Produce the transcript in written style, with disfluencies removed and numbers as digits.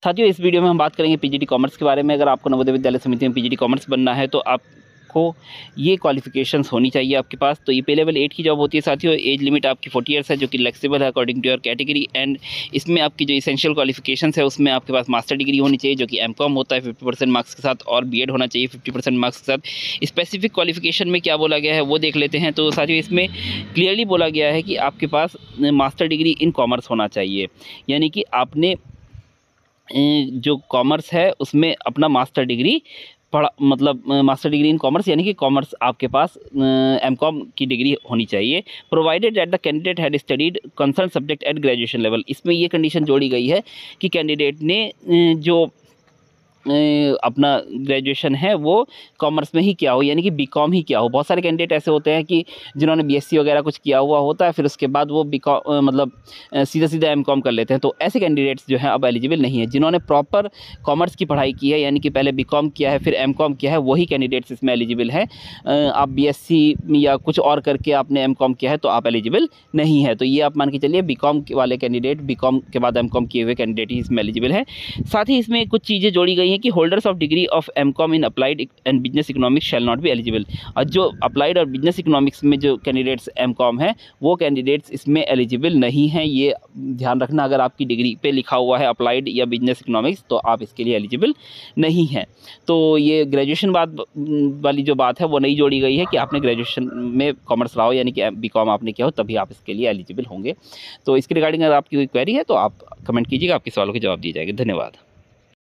साथियों, इस वीडियो में हम बात करेंगे पीजीटी कॉमर्स के बारे में। अगर आपको नवोदय विद्यालय समिति में पीजीटी कॉमर्स बनना है तो आपको ये क्वालिफिकेशंस होनी चाहिए आपके पास। तो ये पे लेवल 8 की जॉब होती है साथियों। एज लिमिट आपकी 40 ईयर्स है, जो कि फ्लेक्सिबल है according to your category. And इसमें आपकी जो इसेंशियल क्वालिफिकेशंस है उसमें आपके पास मास्टर डिग्री होनी चाहिए, जो कि एमकॉम होता है 50% मार्क्स के साथ, और बीएड होना चाहिए 50% मार्क्स के साथ। स्पेसिफिक क्वालिफिकेशन में क्या बोला गया है वो देख लेते हैं। तो साथियों, इसमें क्लियरली बोला गया है कि आपके पास मास्टर डिग्री इन कॉमर्स होना चाहिए, यानी कि आपने जो कॉमर्स है उसमें अपना मास्टर डिग्री पढ़ा, मतलब मास्टर डिग्री इन कॉमर्स, यानी कि कॉमर्स आपके पास एमकॉम की डिग्री होनी चाहिए। Provided that the candidate had studied concern subject at graduation level. इसमें ये कंडीशन जोड़ी गई है कि कैंडिडेट ने जो अपना ग्रेजुएशन है वो कॉमर्स में ही किया हो, यानी कि बीकॉम ही किया हो। बहुत सारे कैंडिडेट ऐसे होते हैं कि जिन्होंने बीएससी वगैरह कुछ किया हुआ होता है, फिर उसके बाद वो बीकॉम मतलब सीधा सीधा एमकॉम कर लेते हैं। तो ऐसे कैंडिडेट्स जो हैं अब एलिजिबल नहीं है। जिन्होंने प्रॉपर कॉमर्स की पढ़ाई की है, यानी कि पहले बीकॉम किया है फिर एमकॉम किया है, वही कैंडिडेट्स इसमें एलिजिबल है। आप बीएससी या कुछ और करके आपने एमकॉम किया है तो आप एलिजिबल नहीं है। तो ये आप मान के चलिए बीकॉम वाले कैंडिडेट, बीकॉम के बाद एमकॉम किए हुए कैंडिडेट ही इसमें एलिजिबल है। साथ ही इसमें कुछ चीज़ें जोड़ी गई कि holders of degree of MCom in applied and business economics shall not be eligible. और जो अप्लाइड और बिजनेस इकोनॉमिक्स में जो कैंडिडेट्स एमकॉम हैं वो कैंडिडेट्स इसमें एलिजिबल नहीं हैं। ये ध्यान रखना, अगर आपकी डिग्री पे लिखा हुआ है अप्लाइड या बिजनेस इकोनॉमिक्स तो आप इसके लिए एलिजिबल नहीं हैं। तो ये ग्रेजुएशन बाद वाली जो बात है वो नहीं जोड़ी गई है कि आपने ग्रेजुएशन में कॉमर्स रहा हो, यानी कि बीकॉम आपने किया हो तभी आप इसके लिए एलिजिबल होंगे। तो इसके रिगार्डिंग अगर आपकी कोई क्वेरी है तो आप कमेंट कीजिएगा, आपके सवालों के जवाब दिए जाएंगे। धन्यवाद।